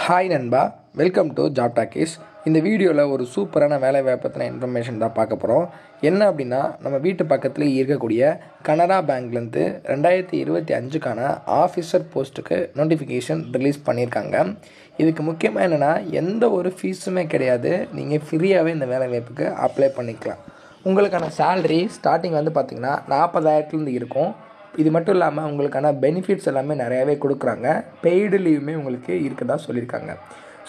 Hi நண்பா, welcome to job talkies. இந்த வீடியோவில் ஒரு சூப்பரான வேலைவாய்ப்பு பற்றின இன்ஃபர்மேஷன் தான் பார்க்க போகிறோம். என்ன அப்படின்னா, நம்ம வீட்டு பக்கத்தில் இருக்கக்கூடிய கனரா பேங்க்லேருந்து 2025க்கான ஆஃபீஸர் போஸ்ட்டுக்கு நோட்டிஃபிகேஷன் ரிலீஸ் பண்ணியிருக்காங்க. இதுக்கு முக்கியமாக என்னென்னா, எந்த ஒரு ஃபீஸுமே கிடையாது. நீங்கள் ஃப்ரீயாகவே இந்த வேலைவாய்ப்புக்கு அப்ளை பண்ணிக்கலாம். உங்களுக்கான சேலரி ஸ்டார்டிங் வந்து பார்த்திங்கன்னா 40,000 இருக்கும். இது மட்டும் இல்லாமல் உங்களுக்கான பெனிஃபிட்ஸ் எல்லாமே நிறையாவே கொடுக்குறாங்க. பெய்டு லீவுமே உங்களுக்கு இருக்கதா சொல்லியிருக்காங்க.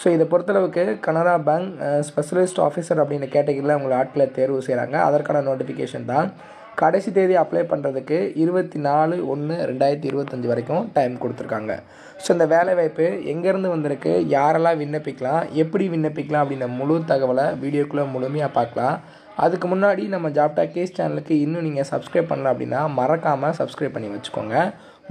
ஸோ இதை பொறுத்தளவுக்கு கனரா பேங்க் ஸ்பெஷலிஸ்ட் ஆஃபீஸர் அப்படின்ற கேட்டகரியில் உங்களை ஆட்களை தேர்வு செய்கிறாங்க. அதற்கான நோட்டிஃபிகேஷன் தான். கடைசி தேதி அப்ளை பண்ணுறதுக்கு 24/1/2025 வரைக்கும் டைம் கொடுத்துருக்காங்க. ஸோ இந்த வேலைவாய்ப்பு எங்கேருந்து வந்திருக்கு, யாரெல்லாம் விண்ணப்பிக்கலாம், எப்படி விண்ணப்பிக்கலாம் அப்படின்ற முழு தகவலை வீடியோக்குள்ளே முழுமையாக பார்க்கலாம். அதுக்கு முன்னாடி நம்ம ஜாப் டாக்கீஸ் சேனலுக்கு இன்னும் நீங்கள் சப்ஸ்கிரைப் பண்ணல அப்படின்னா மறக்காமல் சப்ஸ்கிரைப் பண்ணி வச்சுக்கோங்க.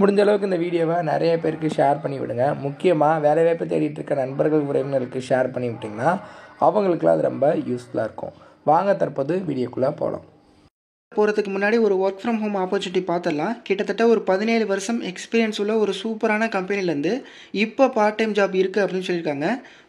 முடிஞ்ச அளவுக்கு இந்த வீடியோவை நிறைய பேருக்கு ஷேர் பண்ணி விடுங்க. முக்கியமாக வேலைவாய்ப்பு தேடிட்டு இருக்க நண்பர்கள் உறவினருக்கு ஷேர் பண்ணி விட்டிங்கன்னா அவங்களுக்குலாம் அது ரொம்ப யூஸ்ஃபுல்லாக இருக்கும். வாங்க தற்போது வீடியோக்குள்ளே போகலாம். போகிறதுக்கு முன்னாடி ஒரு ஒர்க் ஃப்ரம் ஹோம் ஆப்பர்ச்சுனிட்டி பார்த்துடலாம். கிட்டத்தட்ட ஒரு 17 வருஷம் எக்ஸ்பீரியன்ஸ் உள்ள ஒரு சூப்பரான கம்பெனிலேருந்து இப்போ பார்ட் டைம் ஜாப் இருக்குது அப்படின்னு சொல்லியிருக்காங்க.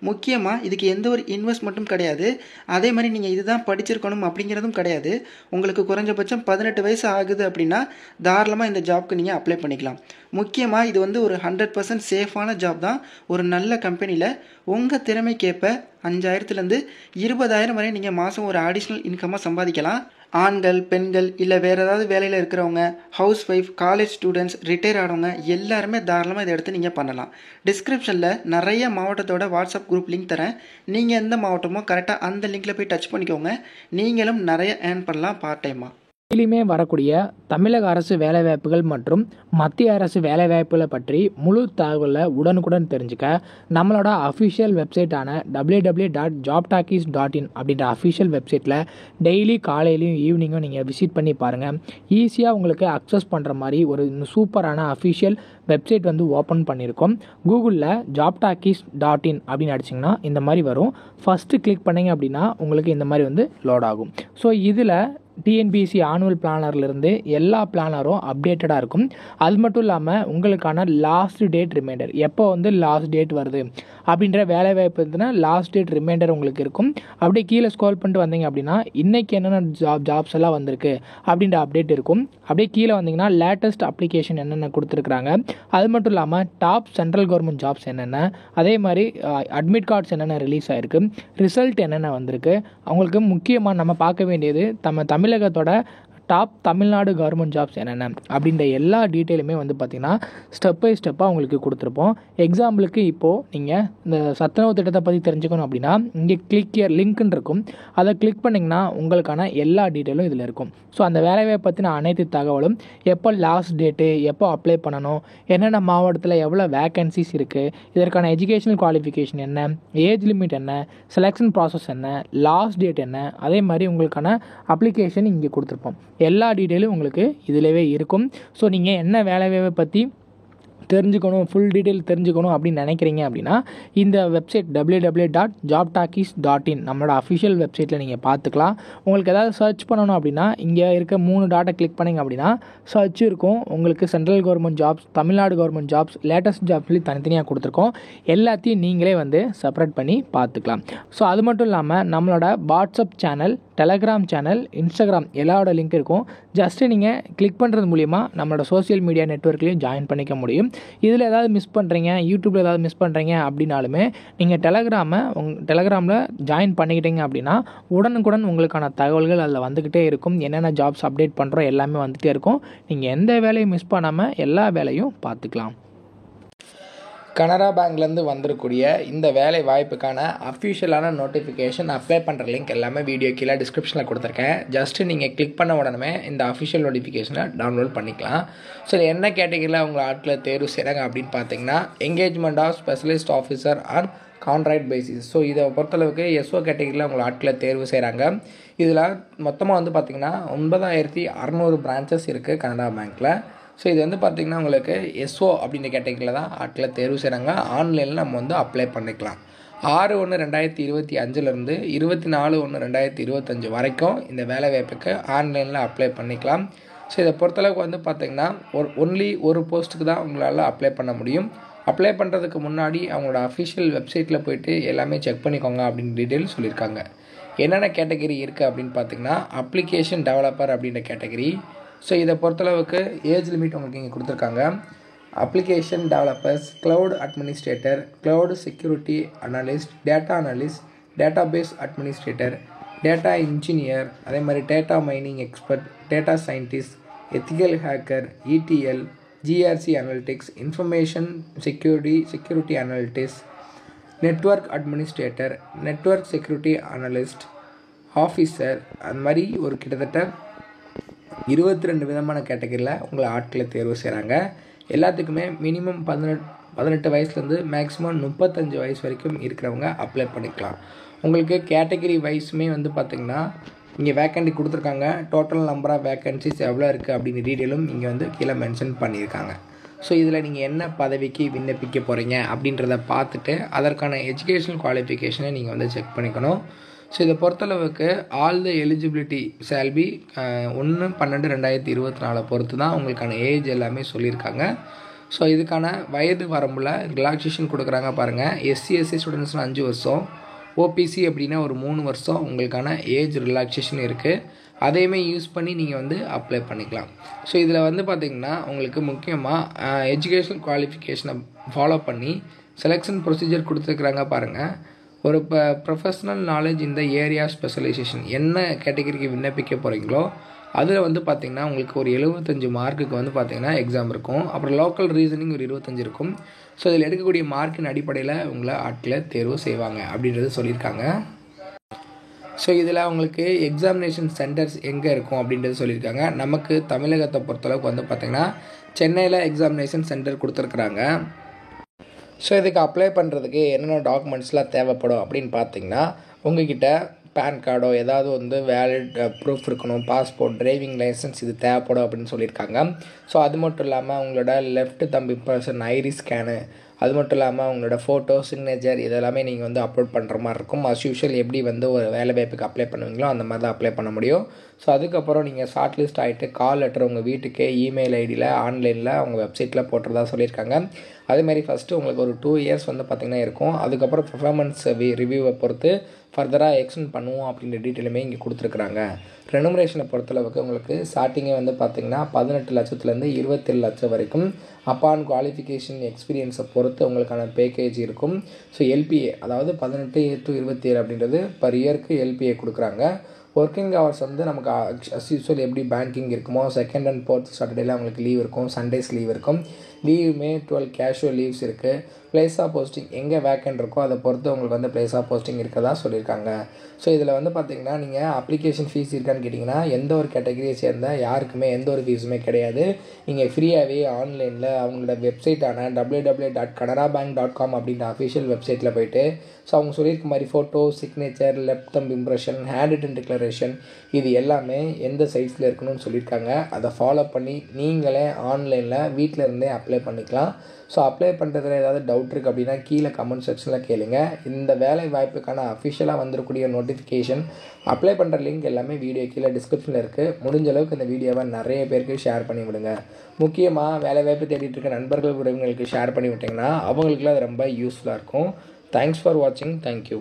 முக்கியமாக இதுக்கு எந்த ஒரு இன்வெஸ்ட்மெண்ட்டும் கிடையாது. அதே மாதிரி நீங்கள் இதுதான் படிச்சிருக்கணும் அப்படிங்கிறதும் கிடையாது. உங்களுக்கு குறைஞ்சபட்சம் 18 வயசு ஆகுது அப்படின்னா தாராளமாக இந்த ஜாப்க்கு நீங்கள் அப்ளை பண்ணிக்கலாம். முக்கியமாக இது வந்து ஒரு 100% சேஃபான ஜாப் தான். ஒரு நல்ல கம்பெனியில் உங்கள் திறமைக்கேற்ப 5,000லேருந்து 20,000 வரை நீங்கள் மாதம் ஒரு அடிஷ்னல் இன்கமாக சம்பாதிக்கலாம். ஆண்கள், பெண்கள், இல்லை வேறு ஏதாவது வேலையில் இருக்கிறவங்க, house wife, college students, retire ஆனவங்க எல்லாருமே தாராளமாக இதை எடுத்து நீங்கள் பண்ணலாம். டிஸ்கிரிப்ஷனில் நிறைய மாவட்டத்தோட வாட்ஸ்அப் குரூப் லிங்க் தரேன். நீங்கள் எந்த மாவட்டமோ கரெக்டாக அந்த லிங்கில் போய் டச் பண்ணிக்கோங்க. நீங்களும் நிறைய ஏர்ன் பண்ணலாம் பார்ட் டைமாக. டெய்லியுமே வரக்கூடிய தமிழக அரசு வேலைவாய்ப்புகள் மற்றும் மத்திய அரசு வேலைவாய்ப்புகளை பற்றி முழு தகவலை உடனுக்குடன் தெரிஞ்சுக்க நம்மளோட அஃபிஷியல் வெப்சைட்டான www.jobtalkies.in அப்படின்ற அஃபிஷியல் வெப்சைட்டில் டெய்லி காலையிலையும் ஈவினிங்கும் நீங்கள் விசிட் பண்ணி பாருங்கள். ஈஸியாக உங்களுக்கு அக்சஸ் பண்ணுற மாதிரி ஒரு சூப்பரான அஃபிஷியல் வெப்சைட் வந்து ஓப்பன் பண்ணியிருக்கோம். கூகுளில் jobtalkies.in அப்படின்னு அடிச்சிங்கன்னா இந்த மாதிரி வரும். ஃபஸ்ட்டு கிளிக் பண்ணிங்க அப்படின்னா உங்களுக்கு இந்த மாதிரி வந்து லோட் ஆகும். ஸோ இதில் டிஎன்பிஎஸ்சி ஆனுவல் பிளானர்லேருந்து எல்லா பிளானரும் அப்டேட்டடாக இருக்கும். அது மட்டும் இல்லாமல் உங்களுக்கான லாஸ்ட் டேட் ரிமைண்டர், எப்போ வந்து லாஸ்ட் டேட் வருது அப்படின்ற வேலைவாய்ப்பு இருந்துன்னா லாஸ்ட் டேட் ரிமைண்டர் உங்களுக்கு இருக்கும். அப்படியே கீழே ஸ்க்ரோல் பண்ணிட்டு வந்தீங்க அப்படின்னா இன்றைக்கி என்னென்ன ஜாப்ஸ் எல்லாம் வந்திருக்கு அப்படின்ற அப்டேட் இருக்கும். அப்படியே கீழே வந்தீங்கன்னா லேட்டஸ்ட் அப்ளிகேஷன் என்னென்ன கொடுத்துருக்குறாங்க, அது மட்டும் இல்லாமல் டாப் சென்ட்ரல் கவர்மெண்ட் ஜாப்ஸ் என்னென்ன, அதே மாதிரி அட்மிட் கார்ட்ஸ் என்னென்ன ரிலீஸ் ஆகிருக்கு, ரிசல்ட் என்னென்ன வந்திருக்கு. அவங்களுக்கு முக்கியமாக நம்ம பார்க்க வேண்டியது தமிழகத்தோட டாப் தமிழ்நாடு கவர்மெண்ட் ஜாப்ஸ் என்னென்ன அப்படின்ற எல்லா டீட்டெயிலுமே வந்து பார்த்திங்கன்னா ஸ்டெப் பை ஸ்டெப்பாக உங்களுக்கு கொடுத்துருப்போம். எக்ஸாம்பிளுக்கு இப்போது நீங்கள் இந்த சத்துணவு திட்டத்தை பற்றி தெரிஞ்சுக்கணும் அப்படின்னா இங்கே கிளிக் ஹியர் லிங்க்னு இருக்கும். அதை கிளிக் பண்ணிங்கன்னா உங்களுக்கான எல்லா டீட்டெயிலும் இதில் இருக்கும். ஸோ அந்த வேலையை பற்றின அனைத்து தகவலும், எப்போ லாஸ்ட் டேட்டு, எப்போ அப்ளை பண்ணணும், என்னென்ன மாவட்டத்தில் எவ்வளோ வேக்கன்சிஸ் இருக்குது, இதற்கான எஜுகேஷனல் குவாலிஃபிகேஷன் என்ன, ஏஜ் லிமிட் என்ன, செலெக்ஷன் ப்ராசஸ் என்ன, லாஸ்ட் டேட் என்ன, அதே மாதிரி உங்களுக்கான அப்ளிகேஷன் இங்கே கொடுத்துருப்போம். எல்லா டீட்டெயிலும் உங்களுக்கு இதிலவே இருக்கும். ஸோ நீங்கள் என்ன வேலைவாய்ப்பை பற்றி தெரிஞ்சுக்கணும், ஃபுல் டீட்டெயில் தெரிஞ்சுக்கணும் அப்படின்னு நினைக்கிறீங்க அப்படின்னா இந்த வெப்சைட் www.jobtalkies.in நம்மளோட அஃபிஷியல் வெப்சைட்டில் நீங்கள் பார்த்துக்கலாம். உங்களுக்கு ஏதாவது சர்ச் பண்ணணும் அப்படின்னா இங்கே இருக்க 3 டாட்டை கிளிக் பண்ணிங்க அப்படின்னா சர்ச் இருக்கும். உங்களுக்கு central government jobs, Tamil Nadu government jobs, latest jobs சொல்லி தனித்தனியாக கொடுத்துருக்கோம். எல்லாத்தையும் நீங்களே வந்து செப்பரேட் பண்ணி பார்த்துக்கலாம். ஸோ அது மட்டும் இல்லாமல் நம்மளோட WhatsApp channel, Telegram channel, Instagram எல்லாரோட லிங்க் இருக்கும். ஜஸ்ட்டு நீங்கள் கிளிக் பண்ணுறது மூலிமா நம்மளோட சோஷியல் மீடியா நெட்வொர்க்லேயும் ஜாயின் பண்ணிக்க முடியும். இதில் ஏதாவது மிஸ் பண்ணுறீங்க, யூடியூப்பில் ஏதாவது மிஸ் பண்ணுறீங்க அப்படின்னாலுமே நீங்கள் டெலகிராமில் ஜாயின் பண்ணிக்கிட்டீங்க அப்படின்னா உடனுக்குடன் உங்களுக்கான தகவல்கள் அதில் வந்துக்கிட்டே இருக்கும். என்னென்ன ஜாப்ஸ் அப்டேட் பண்ணுறோம் எல்லாமே வந்துகிட்டே இருக்கும். நீங்கள் எந்த வேலையும் மிஸ் பண்ணாமல் எல்லா வேலையும் பார்த்துக்கலாம். கனரா பேங்க்லேருந்து வந்திருக்கூடிய இந்த வேலை வாய்ப்புக்கான அஃபிஷியலான நோட்டிஃபிகேஷன், அப்ளை பண்ணுற லிங்க் எல்லாமே வீடியோ கீழே டிஸ்கிரிப்ஷனில் கொடுத்துருக்கேன். ஜஸ்ட்டு நீங்கள் கிளிக் பண்ண உடனே இந்த அஃபிஷியல் நோட்டிஃபிகேஷனை டவுன்லோட் பண்ணிக்கலாம். ஸோ என்ன கேட்டகரியில் உங்களை ஆட்களை தேர்வு செய்கிறாங்க அப்படின்னு பார்த்தீங்கன்னா engagement of specialist officer on contract basis. So இதை பொறுத்தளவுக்கு எஸ்ஓ கேட்டகரியில் உங்களை ஆட்களை தேர்வு செய்கிறாங்க. இதில் மொத்தமாக வந்து பார்த்திங்கன்னா 9,600 பிரான்ச்சஸ் இருக்குது கனரா பேங்க்கில். ஸோ இது வந்து பார்த்திங்கன்னா உங்களுக்கு எஸ்ஓ அப்படின்ற கேட்டகரியில் தான் ஆட்களை தேர்வு செய்கிறாங்க. ஆன்லைனில் நம்ம வந்து அப்ளை பண்ணிக்கலாம். 6/1/2025 24/1/2025 வரைக்கும் இந்த வேலைவாய்ப்புக்கு ஆன்லைனில் அப்ளை பண்ணிக்கலாம். ஸோ இதை பொறுத்தளவுக்கு வந்து பார்த்திங்கன்னா ஒன்லி ஒரு போஸ்ட்டுக்கு தான் உங்களால் அப்ளை பண்ண முடியும். அப்ளை பண்ணுறதுக்கு முன்னாடி அவங்களோட அஃபிஷியல் வெப்சைட்டில் போய்ட்டு எல்லாமே செக் பண்ணிக்கோங்க அப்படின்னு டீட்டெயில் சொல்லியிருக்காங்க. என்னென்ன கேட்டகரி இருக்குது அப்படின்னு பார்த்தீங்கன்னா அப்ளிகேஷன் டெவலப்பர் அப்படின்ற கேட்டகரி. ஸோ இதை பொறுத்தளவுக்கு ஏஜ் லிமிட் உங்களுக்கு இங்கே கொடுத்துருக்காங்க. Application developers, cloud administrator, cloud security analyst, data analyst, database administrator, data engineer, அதே மாதிரி data mining expert, data scientist, ethical hacker, ETL, GRC analytics, information security analytics, network administrator, network security analyst, officer, அந்த மாதிரி ஒரு கிட்டத்தட்ட 22 விதமான கேட்டகரியில் உங்களை ஆட்களை தேர்வு செய்கிறாங்க. எல்லாத்துக்குமே மினிமம் 18 வயசுலேருந்து மேக்ஸிமம் 35 வயசு வரைக்கும் இருக்கிறவங்க அப்ளை பண்ணிக்கலாம். உங்களுக்கு கேட்டகரி வைஸுமே வந்து பார்த்திங்கன்னா இங்கே வேக்கண்டி கொடுத்துருக்காங்க. டோட்டல் நம்பர் ஆஃப் வேக்கன்சிஸ் எவ்வளோ இருக்குது அப்படின்னு டீட்டெயிலும் இங்கே வந்து கீழே மென்ஷன் பண்ணியிருக்காங்க. ஸோ இதில் நீங்கள் என்ன பதவிக்கு விண்ணப்பிக்க போகிறீங்க அப்படின்றத பார்த்துட்டு அதற்கான எஜுகேஷனல் குவாலிஃபிகேஷனை நீங்கள் வந்து செக் பண்ணிக்கணும். ஸோ இதை பொறுத்தளவுக்கு ஆல் த எலிஜிபிலிட்டி சேல்பி 1/12/2024 பொறுத்து தான் உங்களுக்கான ஏஜ் எல்லாமே சொல்லியிருக்காங்க. ஸோ இதுக்கான வயது வரம்பில் ரிலாக்ஸேஷன் கொடுக்குறாங்க பாருங்கள். SC/SC ஸ்டூடெண்ட்ஸ்னால் 5 வருஷம், OPC அப்படின்னா ஒரு 3 வருஷம் உங்களுக்கான ஏஜ் ரிலாக்ஸேஷன் இருக்குது. அதையுமே யூஸ் பண்ணி நீங்கள் வந்து அப்ளை பண்ணிக்கலாம். ஸோ இதில் வந்து பார்த்திங்கன்னா உங்களுக்கு முக்கியமாக எஜுகேஷனல் குவாலிஃபிகேஷனை ஃபாலோ பண்ணி செலெக்ஷன் ப்ரொசீஜர் கொடுத்துருக்குறாங்க பாருங்கள். ஒரு ப்ரொஃபஷ்னல் நாலேஜ் இந்த ஏரியா ஸ்பெஷலைசேஷன் என்ன கேட்டகரிக்கு விண்ணப்பிக்க போகிறீங்களோ அதில் வந்து பார்த்திங்கன்னா உங்களுக்கு ஒரு 75 மார்க்குக்கு வந்து பார்த்திங்கன்னா எக்ஸாம் இருக்கும். அப்புறம் லோக்கல் ரீசனிங் ஒரு 25 இருக்கும். ஸோ இதில் எடுக்கக்கூடிய மார்க்கின் அடிப்படையில் உங்களை ஆட்களை தேர்வு செய்வாங்க அப்படின்றது சொல்லியிருக்காங்க. ஸோ இதில் உங்களுக்கு எக்ஸாமினேஷன் சென்டர்ஸ் எங்கே இருக்கும் அப்படின்றது சொல்லியிருக்காங்க. நமக்கு தமிழகத்தை பொறுத்தளவுக்கு வந்து பார்த்திங்கன்னா சென்னையில் எக்ஸாமினேஷன் சென்டர் கொடுத்துருக்குறாங்க. ஸோ இதுக்கு அப்ளை பண்ணுறதுக்கு என்னென்ன டாக்குமெண்ட்ஸ்லாம் தேவைப்படும் அப்படின்னு பார்த்தீங்கன்னா உங்கள்கிட்ட பேன் கார்டோ ஏதாவது வந்து வேலிட் ப்ரூஃப் இருக்கணும், பாஸ்போர்ட், டிரைவிங் லைசன்ஸ் இது தேவைப்படும் அப்படின்னு சொல்லியிருக்காங்க. ஸோ அது மட்டும் இல்லாமல் உங்களோட லெஃப்ட் தம்பி இம்ப்ரெஷன், ஐரிஸ் ஸ்கேனு, அது மட்டும் இல்லாமல் உங்களோட ஃபோட்டோ, சிக்னேச்சர் இதெல்லாமே நீங்கள் வந்து அப்லோட் பண்ணுற மாதிரி இருக்கும். அஸ் யூஷுவல் எப்படி வந்து ஒரு வேலை வாய்ப்புக்கு அப்ளை பண்ணுவீங்களோ அந்த மாதிரி தான் அப்ளை பண்ண முடியும். ஸோ அதுக்கப்புறம் நீங்கள் ஷார்ட் லிஸ்ட் ஆகிட்டு கால் லெட்டர் உங்கள் வீட்டுக்கு இமெயில் ஐடியில் ஆன்லைனில் அவங்க வெப்சைட்டில் போட்டுறதா சொல்லியிருக்காங்க. அதேமாதிரி ஃபஸ்ட்டு உங்களுக்கு ஒரு 2 இயர்ஸ் வந்து பார்த்திங்கன்னா இருக்கும். அதுக்கப்புறம் பெர்ஃபார்மன்ஸ் ரிவ்யூவை பொறுத்து ஃபர்தராக எக்ஸ்டெண்ட் பண்ணுவோம் அப்படின்ற டீட்டெயிலுமே இங்கே கொடுத்துருக்குறாங்க. ரெனுமரேஷனை பொறுத்தளவுக்கு உங்களுக்கு ஸ்டார்டிங்கே வந்து பார்த்திங்கன்னா 18 லட்சத்துலேருந்து 27 லட்சம் வரைக்கும் அப்பான் குவாலிஃபிகேஷன் எக்ஸ்பீரியன்ஸை பொறுத்து உங்களுக்கான பேக்கேஜ் இருக்கும். ஸோ LPA அதாவது 18 to 27 அப்படின்றது பர் இயருக்கு LPA கொடுக்குறாங்க. ஒர்க்கிங் ஹவர்ஸ் வந்து நமக்கு அஸ் யூஸ்வல் எப்படி பேங்கிங் இருக்குமோ செகண்ட் அண்ட் ஃபோர்த் சாட்டர்டேல அவங்களுக்கு லீவ் இருக்கும், சண்டேஸ் லீவ் இருக்கும். லீவுமே 12 கேஷுவல் லீவ்ஸ் இருக்குது. பிளேஸ் ஆஃப் போஸ்டிங் எங்கே வேக்கண்ட் இருக்கோ அதை பொறுத்து உங்களுக்கு வந்து பிளேஸ் ஆஃப் போஸ்டிங் இருக்கதா சொல்லியிருக்காங்க. ஸோ இதில் வந்து பார்த்திங்கன்னா நீங்கள் அப்ளிகேஷன் ஃபீஸ் இருக்கான்னு கேட்டிங்கன்னா எந்த ஒரு கேட்டகரியை சேர்ந்த யாருக்குமே எந்த ஒரு ஃபீஸுமே கிடையாது. நீங்கள் ஃப்ரீயாகவே ஆன்லைனில் அவங்களோட வெப்சைட்டான www.canarabank.com அப்படின்ற அஃபிஷியல் வெப்சைட்டில் போய்ட்டு ஸோ அவங்க சொல்லியிருக்க மாதிரி photo, signature, left thumb impression, hand return declaration இது எல்லாமே எந்த சைஸில் இருக்கணும்னு சொல்லியிருக்காங்க. அதை ஃபாலோ பண்ணி நீங்களே ஆன்லைனில் வீட்டில் இருந்தே அப்ளை பண்ணிக்கலாம். ஸோ அப்ளை பண்ணுறதுல ஏதாவது டவுட் இருக்குது அப்படின்னா கீழே கமெண்ட் செக்ஷனில் கேளுங்க. இந்த வேலை வாய்ப்புக்கான அஃபிஷியலாக வந்திருக்கூடிய நோட்டிஃபிகேஷன், அப்ளை பண்ணுற லிங்க் எல்லாமே வீடியோ கீழே டிஸ்கிரிப்ஷனில் இருக்குது. முடிஞ்ச அளவுக்கு இந்த வீடியோவை நிறைய பேருக்கு ஷேர் பண்ணி விடுங்க. முக்கியமாக வேலை வாய்ப்பு தேடிட்டு இருக்க நண்பர்கள் உறவினர்களுக்கு ஷேர் பண்ணி விட்டிங்கன்னா அவங்களுக்குலாம் அது ரொம்ப யூஸ்ஃபுல்லாக இருக்கும். தேங்க்ஸ் ஃபார் வாட்சிங். தேங்க்யூ.